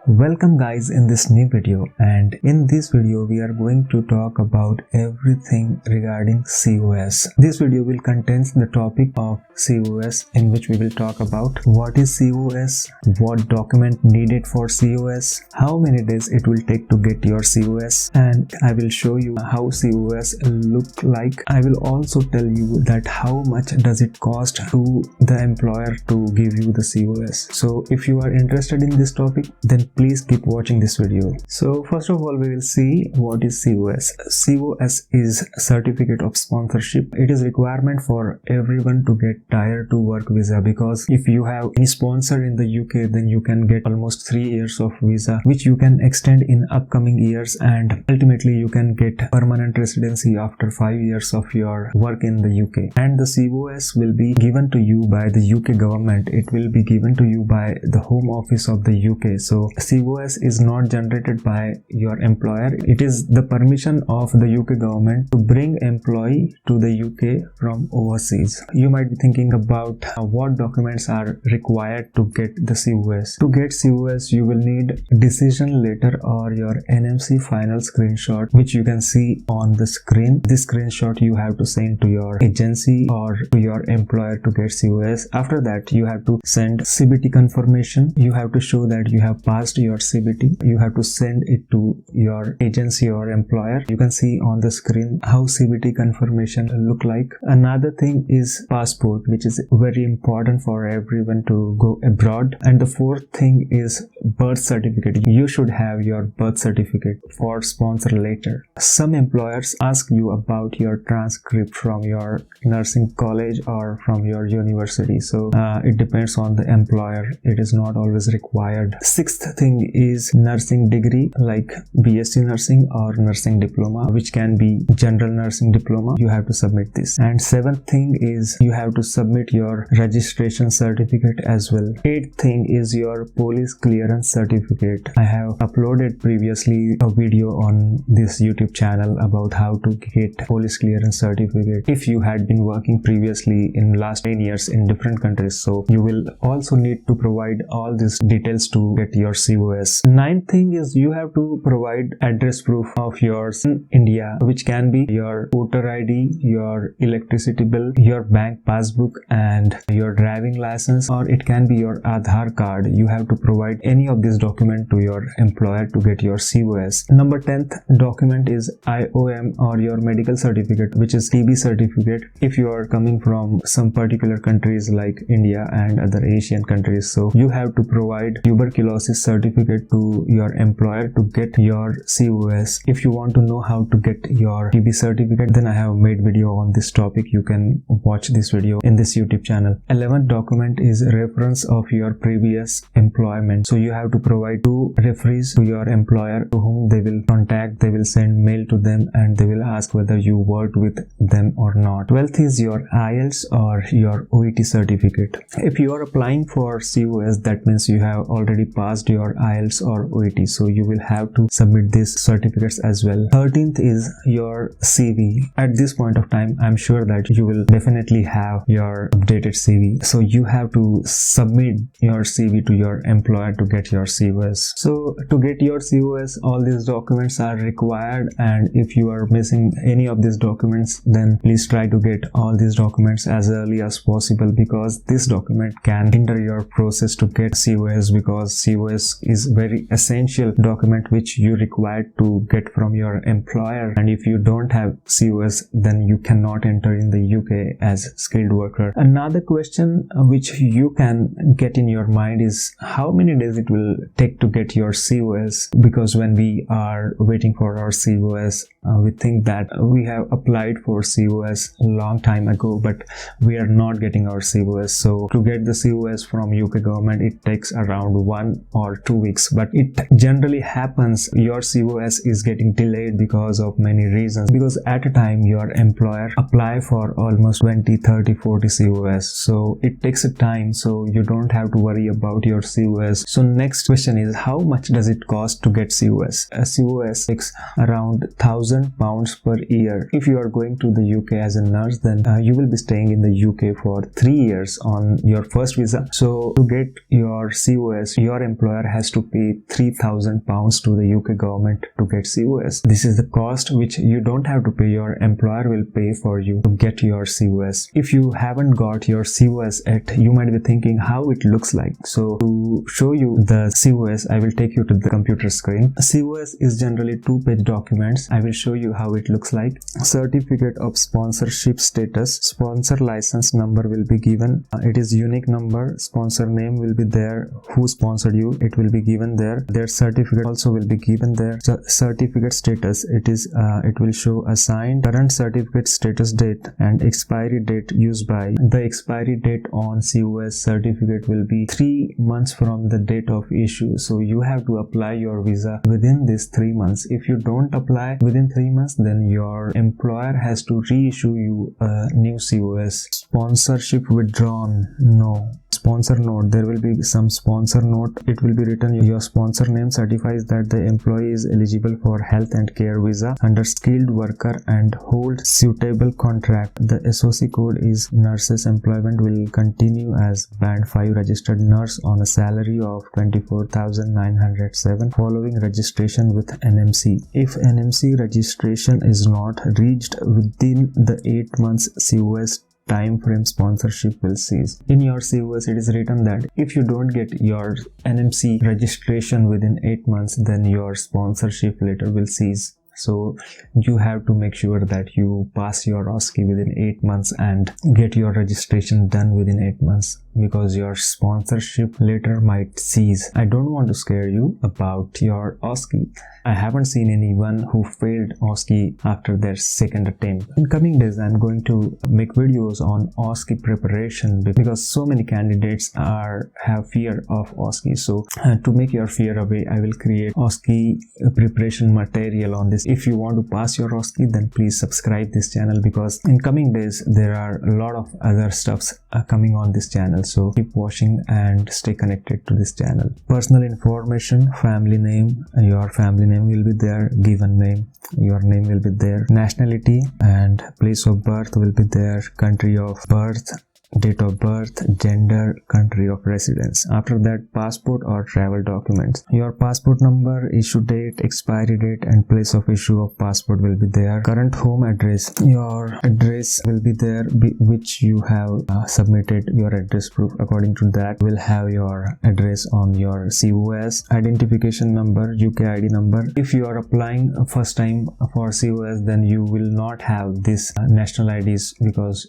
Welcome guys in this new video, and in this video we are going to talk about everything regarding COS. This video will contain the topic of COS, in which we will talk about what is COS, what document needed for COS, how many days it will take to get your COS, and I will show you how COS look like. I will also tell you that how much does it cost to the employer to give you the COS. So if you are interested in this topic, then please keep watching this video. So first of all, we will see what is COS. COS is certificate of sponsorship. It is requirement for everyone to get tier 2 work visa, because if you have any sponsor in the UK, then you can get almost 3 years of visa, which you can extend in upcoming years, and ultimately you can get permanent residency after 5 years of your work in the UK. And the COS will be given to you by the UK government. It will be given to you by the Home Office of the UK. So COS is not generated by your employer. It is the permission of the UK government to bring employee to the UK from overseas. You might be thinking about what documents are required to get the COS. To get COS, you will need decision letter or your NMC final screenshot, which you can see on the screen. This screenshot you have to send to your agency or to your employer to get COS. After that, you have to send CBT confirmation. You have to show that you have passed your CBT. You have to send it to your agency or employer. You can see on the screen how CBT confirmation look like. Another thing is passport, which is very important for everyone to go abroad. And the fourth thing is birth certificate. You should have your birth certificate for sponsor later. Some employers ask you about your transcript from your nursing college or from your university. So it depends on the employer. It is not always required. Sixth thing is nursing degree, like BSc nursing or nursing diploma, which can be general nursing diploma. You have to submit this. And seventh thing is you have to submit your registration certificate as well. Eighth thing is your police clearance certificate. I have uploaded previously a video on this YouTube channel about how to get police clearance certificate if you had been working previously in last 10 years in different countries. So you will also need to provide all these details to get your COS. Ninth thing is you have to provide address proof of yours in India, which can be your voter ID, your electricity bill, your bank passbook, and your driving license, or it can be your Aadhaar card. You have to provide any of these documents to your employer to get your COS. Number 10th document is IOM or your medical certificate, which is TB certificate if you are coming from some particular countries like India and other Asian countries. So you have to provide tuberculosis certificate to your employer to get your COS. If you want to know how to get your TB certificate, then I have made video on this topic. You can watch this video in this YouTube channel. 11th document is reference of your previous employment. So you have to provide 2 referees to your employer to whom they will contact. They will send mail to them and they will ask whether you worked with them or not. 12th is your IELTS or your OET certificate. If you are applying for COS, that means you have already passed your IELTS or OET, so you will have to submit these certificates as well. 13th is your CV. At this point of time, I'm sure that you will definitely have your updated CV, so you have to submit your CV to your employer to get your COS. So to get your COS, all these documents are required, and if you are missing any of these documents, then please try to get all these documents as early as possible, because this document can hinder your process to get COS, because COS is very essential document which you require to get from your employer, and if you don't have COS, then you cannot enter in the UK as skilled worker. Another question which you can get in your mind is how many days it will take to get your COS, because when we are waiting for our COS, we think that we have applied for COS a long time ago, but we are not getting our COS. So to get the COS from UK government, it takes around 1 or 2 weeks, but it generally happens your COS is getting delayed because of many reasons, because at a time your employer apply for almost 20, 30, 40 COS, so it takes a time, so you don't have to worry about your COS. So next question is how much does it cost to get COS? A COS takes around £1,000 per year. If you are going to the UK as a nurse, then you will be staying in the UK for 3 years on your first visa. So to get your COS, your employer has to pay £3,000 to the UK government to get COS. This is the cost which you don't have to pay, your employer will pay for you to get your COS. If you haven't got your COS yet, you might be thinking how it looks like. So to show you the COS, I will take you to the computer screen. COS is generally 2-page documents. I will show you how it looks like. Certificate of sponsorship status, sponsor license number will be given. It is unique number. Sponsor name will be there, who sponsored you, it will be given there. Their certificate also will be given there. So certificate status, it will show assigned, current certificate status date and expiry date used by. The expiry date on COS certificate will be 3 months from the date of issue. So you have to apply your visa within these 3 months. If you don't apply within 3 months, then your employer has to reissue you a new COS. Sponsorship withdrawn, no. Sponsor note, there will be some sponsor note. It will be written, your sponsor name certifies that the employee is eligible for health and care visa under skilled worker and hold suitable contract. The SOC code is nurses employment will continue as band 5 registered nurse on a salary of 24,907 following registration with NMC. If NMC registration is not reached within the 8 months COS time frame, sponsorship will cease. In your COS it is written that if you don't get your NMC registration within 8 months, then your sponsorship letter will cease. So you have to make sure that you pass your OSCE within 8 months and get your registration done within 8 months, because your sponsorship letter might cease. I don't want to scare you about your OSCE. I haven't seen anyone who failed OSCE after their second attempt. In coming days, I'm going to make videos on OSCE preparation because so many candidates have fear of OSCE. So to make your fear away, I will create OSCE preparation material on this. If you want to pass your OSCE, then please subscribe this channel, because in coming days there are a lot of other stuffs coming on this channel. So keep watching and stay connected to this channel. Personal information, family name, your family name will be there, given name, your name will be there, nationality and place of birth will be there, country of birth, date of birth, gender, country of residence. After that, passport or travel documents. Your passport number, issue date, expiry date and place of issue of passport will be there. Current home address, your address will be there which you have submitted your address proof. According to that, will have your address on your COS. Identification number, UK ID number. If you are applying first time for COS, then you will not have this national IDs, because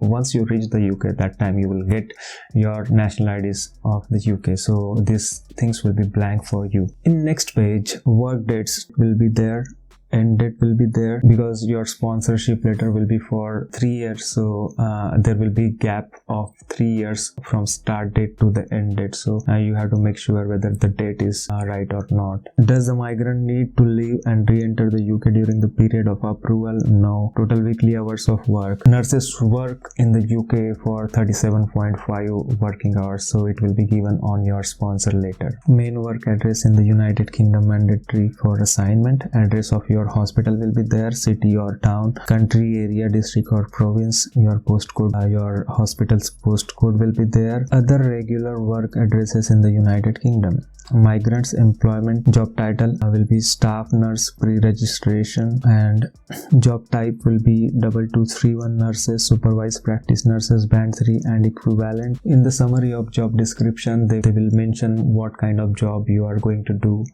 once you reach the UK, that time you will get your national IDs of the UK. So these things will be blank for you. In next page, work dates will be there, end date will be there, because your sponsorship letter will be for 3 years. So there will be gap of 3 years from start date to the end date. So you have to make sure whether the date is right or not. Does the migrant need to leave and re-enter the UK during the period of approval? No. Total weekly hours of work. Nurses work in the UK for 37.5 working hours. So it will be given on your sponsor letter. Main work address in the United Kingdom mandatory for assignment. Address of your hospital will be there, city or town, country, area, district or province, your postcode, your hospital's postcode will be there. Other regular work addresses in the United Kingdom. Migrants employment job title will be staff nurse pre-registration, and job type will be 2231 nurses, supervised practice nurses band 3 and equivalent. In the summary of job description, they will mention what kind of job you are going to do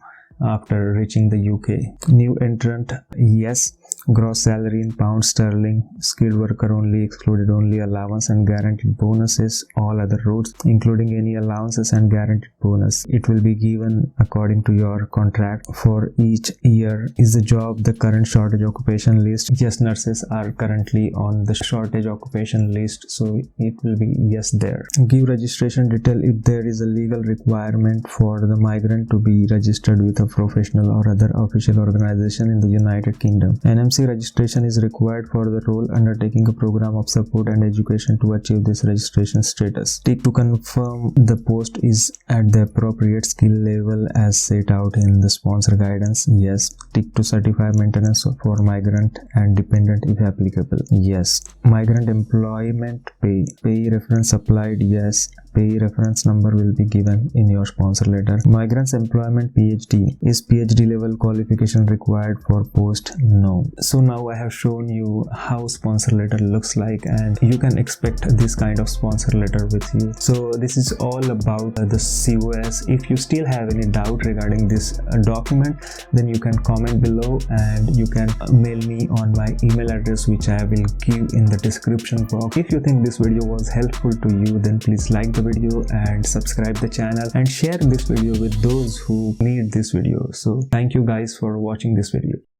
after reaching the UK. New entrant, yes. Gross salary in pounds sterling. Skilled worker only, excluded only allowance and guaranteed bonuses. All other routes, including any allowances and guaranteed bonus, it will be given according to your contract for each year. Is the job the current shortage occupation list? Yes, nurses are currently on the shortage occupation list, so it will be yes there. Give registration detail if there is a legal requirement for the migrant to be registered with a professional or other official organization in the United Kingdom. NMC registration is required for the role, undertaking a program of support and education to achieve this registration status. Tick to confirm the post is at the appropriate skill level as set out in the sponsor guidance. Yes. Tick to certify maintenance for migrant and dependent if applicable. Yes. Migrant employment pay reference applied. Yes. pay reference number will be given in your sponsor letter. Migrants employment PhD. Is PhD level qualification required for post? No. So now I have shown you how sponsor letter looks like, and you can expect this kind of sponsor letter with you. So this is all about the COS. If you still have any doubt regarding this document, then you can comment below and you can mail me on my email address, which I will give in the description box. If you think this video was helpful to you, then please like the video and subscribe the channel and share this video with those who need this video. So thank you guys for watching this video.